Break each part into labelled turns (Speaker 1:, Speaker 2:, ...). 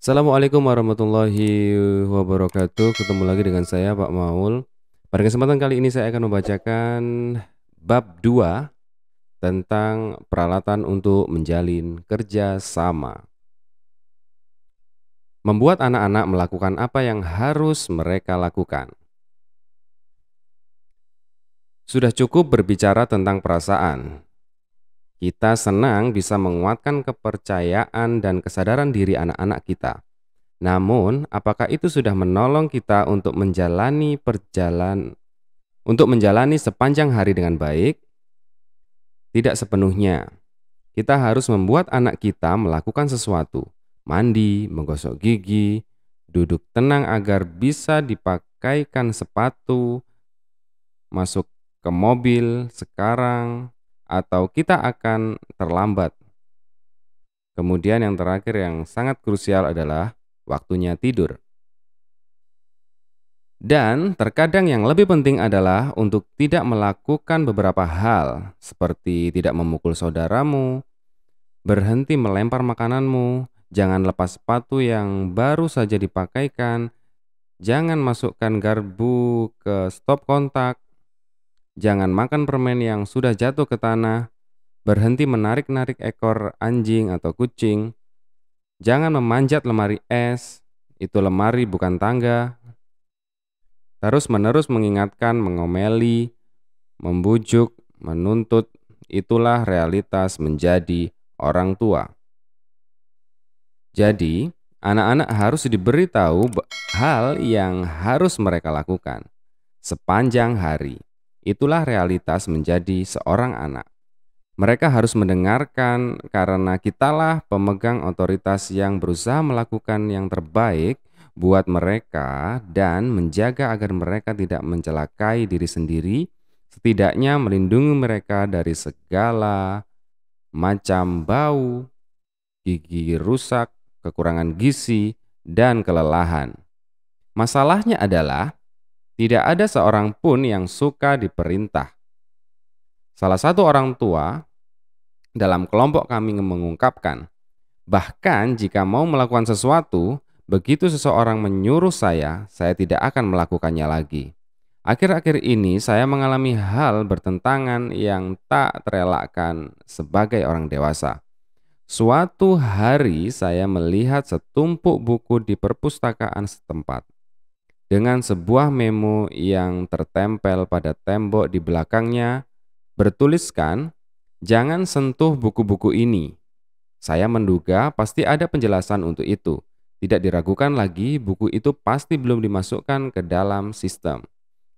Speaker 1: Assalamualaikum warahmatullahi wabarakatuh. Ketemu lagi dengan saya Pak Maul. Pada kesempatan kali ini saya akan membacakan bab 2 tentang peralatan untuk menjalin kerja sama. Membuat anak-anak melakukan apa yang harus mereka lakukan. Sudah cukup berbicara tentang perasaan. Kita senang bisa menguatkan kepercayaan dan kesadaran diri anak-anak kita. Namun, apakah itu sudah menolong kita untuk menjalani sepanjang hari dengan baik? Tidak sepenuhnya. Kita harus membuat anak kita melakukan sesuatu. Mandi, menggosok gigi, duduk tenang agar bisa dipakaikan sepatu, masuk ke mobil sekarang, atau kita akan terlambat. Kemudian yang terakhir yang sangat krusial adalah waktunya tidur. Dan terkadang yang lebih penting adalah untuk tidak melakukan beberapa hal, seperti tidak memukul saudaramu, berhenti melempar makananmu, jangan lepas sepatu yang baru saja dipakaikan, jangan masukkan garpu ke stop kontak, jangan makan permen yang sudah jatuh ke tanah, berhenti menarik-narik ekor anjing atau kucing, jangan memanjat lemari es, itu lemari bukan tangga. Terus-menerus mengingatkan, mengomeli, membujuk, menuntut, itulah realitas menjadi orang tua. Jadi, anak-anak harus diberitahu hal yang harus mereka lakukan sepanjang hari. Itulah realitas menjadi seorang anak. Mereka harus mendengarkan karena kitalah pemegang otoritas yang berusaha melakukan yang terbaik buat mereka dan menjaga agar mereka tidak mencelakai diri sendiri, setidaknya melindungi mereka dari segala macam bau, gigi rusak, kekurangan gizi, dan kelelahan. Masalahnya adalah tidak ada seorang pun yang suka diperintah. Salah satu orang tua dalam kelompok kami mengungkapkan, bahkan jika mau melakukan sesuatu, begitu seseorang menyuruh saya tidak akan melakukannya lagi. Akhir-akhir ini saya mengalami hal bertentangan yang tak terelakkan sebagai orang dewasa. Suatu hari saya melihat setumpuk buku di perpustakaan setempat dengan sebuah memo yang tertempel pada tembok di belakangnya bertuliskan, "Jangan sentuh buku-buku ini." Saya menduga pasti ada penjelasan untuk itu. Tidak diragukan lagi, buku itu pasti belum dimasukkan ke dalam sistem.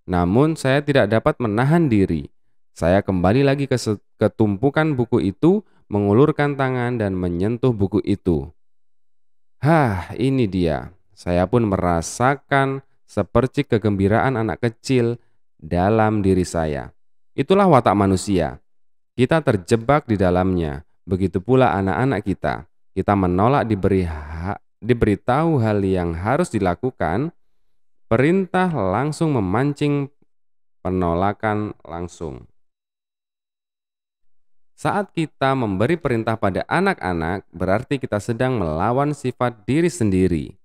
Speaker 1: Namun saya tidak dapat menahan diri. Saya kembali lagi ke tumpukan buku itu, mengulurkan tangan dan menyentuh buku itu. Ini dia. Saya pun merasakan sepercik kegembiraan anak kecil dalam diri saya. Itulah watak manusia. Kita terjebak di dalamnya. Begitu pula anak-anak kita. Kita menolak diberitahu hal yang harus dilakukan. Perintah langsung memancing penolakan langsung. Saat kita memberi perintah pada anak-anak, berarti kita sedang melawan sifat diri sendiri.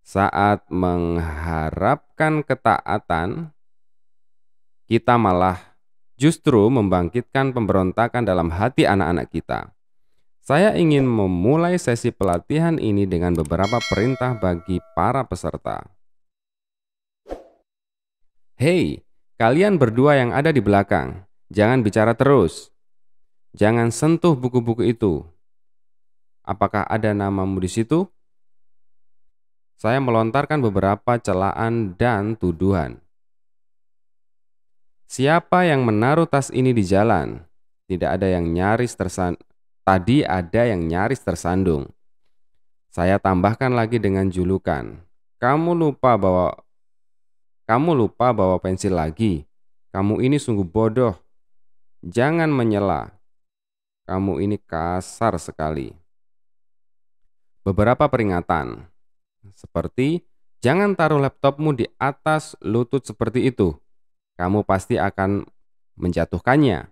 Speaker 1: Saat mengharapkan ketaatan, kita malah justru membangkitkan pemberontakan dalam hati anak-anak kita. Saya ingin memulai sesi pelatihan ini dengan beberapa perintah bagi para peserta. Hei, kalian berdua yang ada di belakang, jangan bicara terus. Jangan sentuh buku-buku itu. Apakah ada namamu di situ? Saya melontarkan beberapa celaan dan tuduhan. Siapa yang menaruh tas ini di jalan? Tadi ada yang nyaris tersandung. Saya tambahkan lagi dengan julukan. Kamu lupa bawa pensil lagi. Kamu ini sungguh bodoh. Jangan menyela. Kamu ini kasar sekali. Beberapa peringatan, seperti jangan taruh laptopmu di atas lutut seperti itu. Kamu pasti akan menjatuhkannya.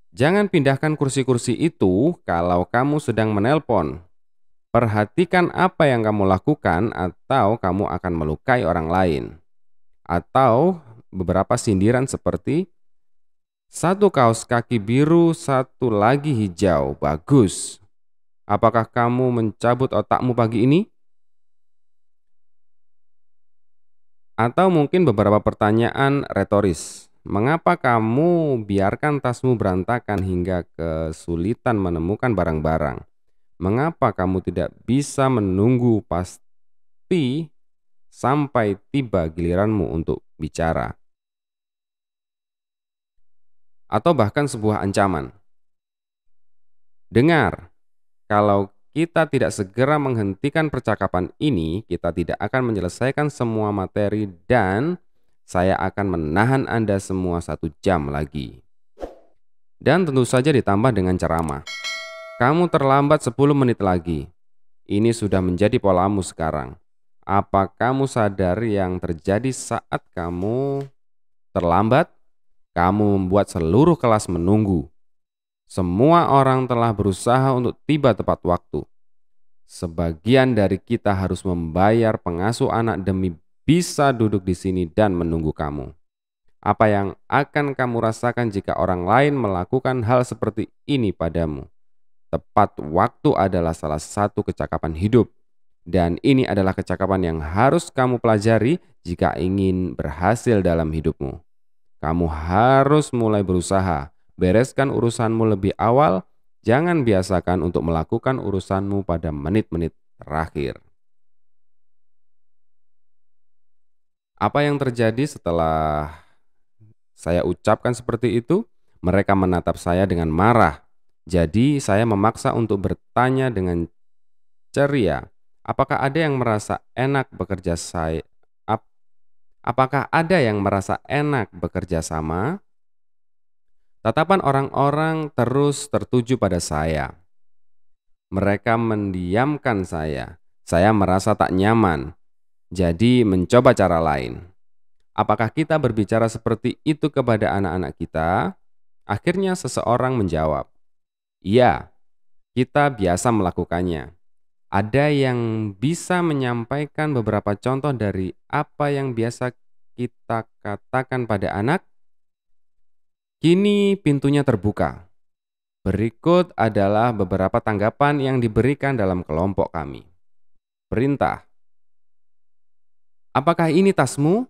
Speaker 1: Jangan pindahkan kursi-kursi itu kalau kamu sedang menelpon. Perhatikan apa yang kamu lakukan atau kamu akan melukai orang lain. Atau beberapa sindiran seperti, satu kaos kaki biru, satu lagi hijau, bagus. Apakah kamu mencabut otakmu pagi ini? Atau mungkin beberapa pertanyaan retoris. Mengapa kamu biarkan tasmu berantakan hingga kesulitan menemukan barang-barang? Mengapa kamu tidak bisa menunggu pasti sampai tiba giliranmu untuk bicara? Atau bahkan sebuah ancaman. Dengar, kalau kita tidak segera menghentikan percakapan ini, kita tidak akan menyelesaikan semua materi dan saya akan menahan Anda semua 1 jam lagi. Dan tentu saja ditambah dengan ceramah. Kamu terlambat 10 menit lagi. Ini sudah menjadi polamu sekarang. Apa kamu sadar yang terjadi saat kamu terlambat? Kamu membuat seluruh kelas menunggu. Semua orang telah berusaha untuk tiba tepat waktu. Sebagian dari kita harus membayar pengasuh anak demi bisa duduk di sini dan menunggu kamu. Apa yang akan kamu rasakan jika orang lain melakukan hal seperti ini padamu? Tepat waktu adalah salah satu kecakapan hidup. Dan ini adalah kecakapan yang harus kamu pelajari jika ingin berhasil dalam hidupmu. Kamu harus mulai berusaha. Bereskan urusanmu lebih awal. Jangan biasakan untuk melakukan urusanmu pada menit-menit terakhir. Apa yang terjadi setelah saya ucapkan seperti itu? Mereka menatap saya dengan marah. Jadi saya memaksa untuk bertanya dengan ceria. Apakah ada yang merasa enak bekerja Apakah ada yang merasa enak bekerja sama? Tatapan orang-orang terus tertuju pada saya. Mereka mendiamkan saya. Saya merasa tak nyaman, jadi mencoba cara lain. Apakah kita berbicara seperti itu kepada anak-anak kita? Akhirnya seseorang menjawab, "Iya, kita biasa melakukannya." Ada yang bisa menyampaikan beberapa contoh dari apa yang biasa kita katakan pada anak? Kini pintunya terbuka. Berikut adalah beberapa tanggapan yang diberikan dalam kelompok kami. Perintah. Apakah ini tasmu?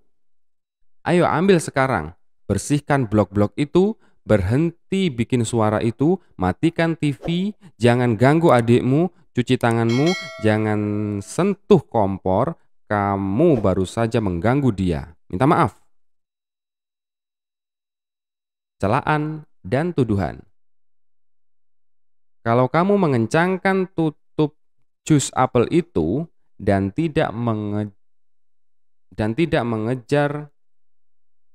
Speaker 1: Ayo ambil sekarang. Bersihkan blok-blok itu, berhenti bikin suara itu, matikan TV, jangan ganggu adikmu, cuci tanganmu, jangan sentuh kompor, kamu baru saja mengganggu dia. Minta maaf. Celaan dan tuduhan. Kalau kamu mengencangkan tutup jus apel itu dan tidak mengejar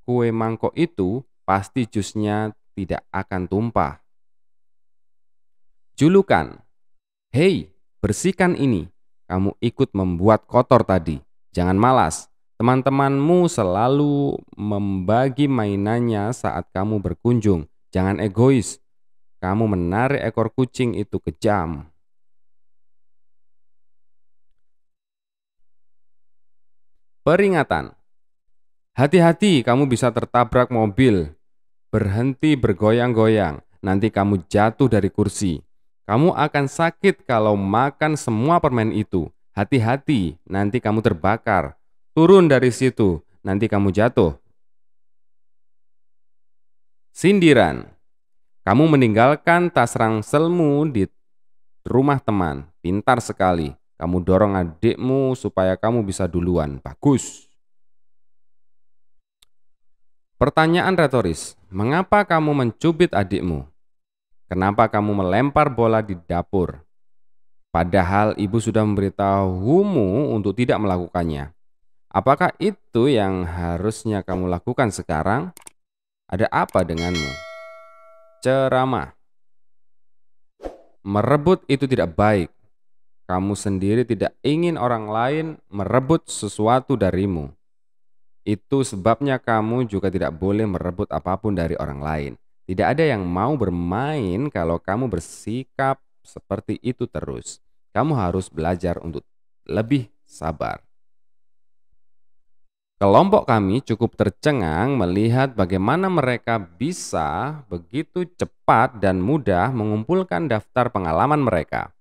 Speaker 1: kue mangkok itu, pasti jusnya tidak akan tumpah. Julukan. Hei, bersihkan ini. Kamu ikut membuat kotor tadi. Jangan malas. Teman-temanmu selalu membagi mainannya saat kamu berkunjung. Jangan egois. Kamu menarik ekor kucing itu kejam. Peringatan. Hati-hati, kamu bisa tertabrak mobil. Berhenti bergoyang-goyang. Nanti kamu jatuh dari kursi. Kamu akan sakit kalau makan semua permen itu. Hati-hati, nanti kamu terbakar. Turun dari situ, nanti kamu jatuh. Sindiran. Kamu meninggalkan tas ranselmu di rumah teman. Pintar sekali. Kamu dorong adikmu supaya kamu bisa duluan. Bagus. Pertanyaan retoris. Mengapa kamu mencubit adikmu? Kenapa kamu melempar bola di dapur? Padahal ibu sudah memberitahumu untuk tidak melakukannya. Apakah itu yang harusnya kamu lakukan sekarang? Ada apa denganmu? Ceramah. Merebut itu tidak baik. Kamu sendiri tidak ingin orang lain merebut sesuatu darimu. Itu sebabnya kamu juga tidak boleh merebut apapun dari orang lain. Tidak ada yang mau bermain kalau kamu bersikap seperti itu terus. Kamu harus belajar untuk lebih sabar. Kelompok kami cukup tercengang melihat bagaimana mereka bisa begitu cepat dan mudah mengumpulkan daftar pengalaman mereka.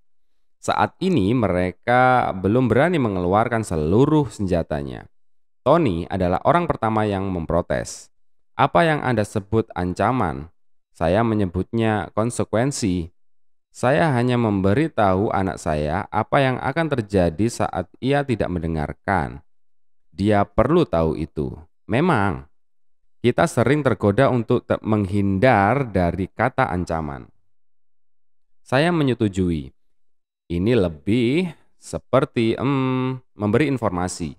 Speaker 1: Saat ini mereka belum berani mengeluarkan seluruh senjatanya. Tony adalah orang pertama yang memprotes. Apa yang Anda sebut ancaman? Saya menyebutnya konsekuensi. Saya hanya memberitahu anak saya apa yang akan terjadi saat ia tidak mendengarkan. Dia perlu tahu itu. Memang, kita sering tergoda untuk menghindar dari kata ancaman. Saya menyetujui. Ini lebih seperti memberi informasi.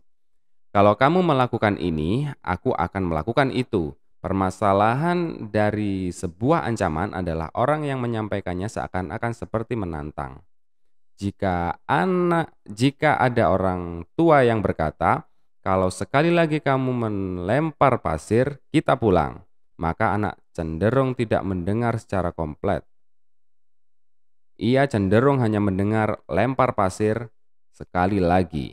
Speaker 1: Kalau kamu melakukan ini, aku akan melakukan itu. Permasalahan dari sebuah ancaman adalah orang yang menyampaikannya seakan-akan seperti menantang. Jika ada orang tua yang berkata, "Kalau sekali lagi kamu melempar pasir, kita pulang." Maka anak cenderung tidak mendengar secara komplit. Ia cenderung hanya mendengar lempar pasir sekali lagi.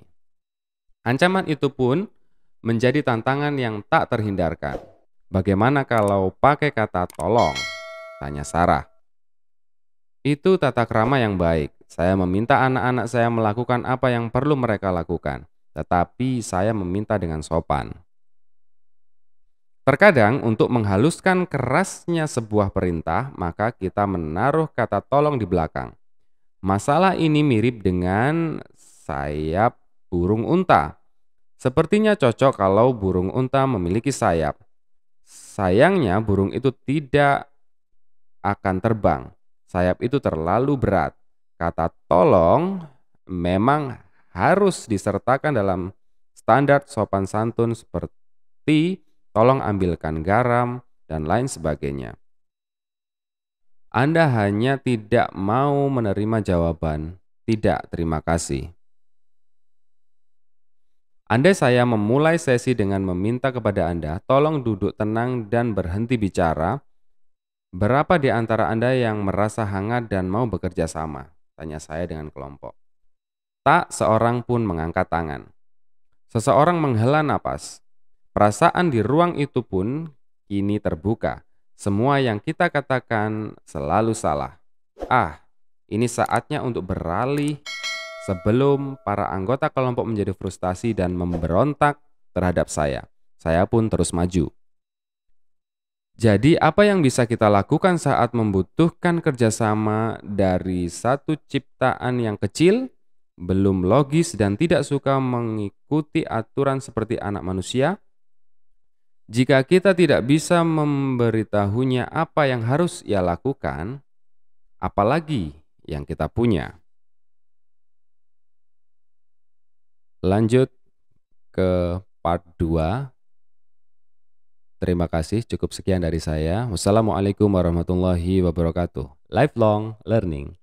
Speaker 1: Ancaman itu pun menjadi tantangan yang tak terhindarkan. Bagaimana kalau pakai kata tolong? Tanya Sarah. Itu tata krama yang baik. Saya meminta anak-anak saya melakukan apa yang perlu mereka lakukan, tetapi saya meminta dengan sopan. Terkadang untuk menghaluskan kerasnya sebuah perintah, maka kita menaruh kata tolong di belakang. Masalah ini mirip dengan sayap burung unta. Sepertinya cocok kalau burung unta memiliki sayap. Sayangnya burung itu tidak akan terbang. Sayap itu terlalu berat. Kata tolong memang harus disertakan dalam standar sopan santun seperti tolong ambilkan garam dan lain sebagainya. Anda hanya tidak mau menerima jawaban, "Tidak, terima kasih." Andai saya memulai sesi dengan meminta kepada Anda, tolong duduk tenang dan berhenti bicara. Berapa di antara Anda yang merasa hangat dan mau bekerja sama? Tanya saya dengan kelompok. Tak seorang pun mengangkat tangan. Seseorang menghela napas. Perasaan di ruang itu pun kini terbuka. Semua yang kita katakan selalu salah. Ini saatnya untuk beralih sebelum para anggota kelompok menjadi frustasi dan memberontak terhadap saya. Saya pun terus maju. Jadi apa yang bisa kita lakukan saat membutuhkan kerjasama dari satu ciptaan yang kecil, belum logis dan tidak suka mengikuti aturan seperti anak manusia? Jika kita tidak bisa memberitahunya apa yang harus ia lakukan, apalagi yang kita punya. Lanjut ke part 2. Terima kasih, cukup sekian dari saya. Wassalamualaikum warahmatullahi wabarakatuh. Lifelong learning.